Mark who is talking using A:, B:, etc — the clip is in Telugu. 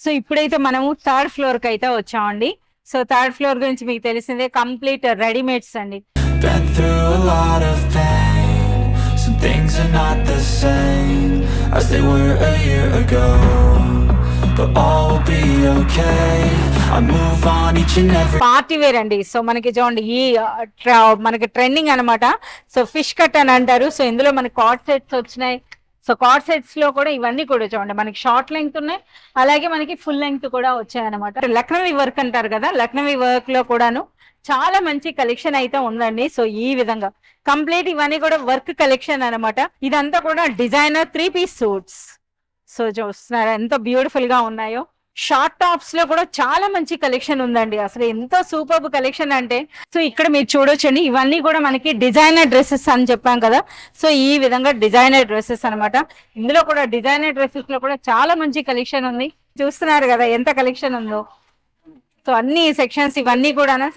A: సో ఇప్పుడైతే మనము థర్డ్ ఫ్లోర్ కి అయితే వచ్చామండి. సో థర్డ్ ఫ్లోర్ గురించి మీకు తెలిసిందే, కంప్లీట్ రెడీమేడ్స్ అండి.
B: Been through a lot of pain. Some things are not the same as they were a year ago, but all will be okay. I move on each and every.
A: Party wear అండి. సో మనకి చూడండి ఈ మనకి ట్రెండింగ్ అనమాట. సో ఫిష్ కట్ అని అంటారు. సో ఇందులో మనకి కార్డ్ సెట్స్ వచ్చినాయి. సో కార్డ్ సెట్స్ లో కూడా ఇవన్నీ కూడా చూడండి మనకి షార్ట్ లెంగ్త్ ఉన్నాయి, అలాగే మనకి ఫుల్ లెంగ్త్ కూడా వచ్చాయి అనమాట. లక్నవీ వర్క్ అంటారు కదా, లక్నవీ వర్క్ లో కూడాను చాలా మంచి కలెక్షన్ అయితే ఉందండి. సో ఈ విధంగా కంప్లీట్ ఇవన్నీ కూడా వర్క్ కలెక్షన్ అనమాట. ఇదంతా కూడా డిజైనర్ 3-piece సూట్స్. సో చూస్తున్నారు ఎంత బ్యూటిఫుల్ గా ఉన్నాయో. షార్ట్ టాప్స్ లో కూడా చాలా మంచి కలెక్షన్ ఉందండి. అసలు ఎంత సూపర్ కలెక్షన్ అంటే, సో ఇక్కడ మీరు చూడొచ్చండి, ఇవన్నీ కూడా మనకి డిజైనర్ డ్రెస్సెస్ అని చెప్పాం కదా. సో ఈ విధంగా డిజైనర్ డ్రెస్సెస్ అనమాట. ఇందులో కూడా డిజైనర్ డ్రెస్సెస్ లో కూడా చాలా మంచి కలెక్షన్ ఉంది. చూస్తున్నారు కదా ఎంత కలెక్షన్ ఉందో. సో అన్ని సెక్షన్స్ ఇవన్నీ కూడా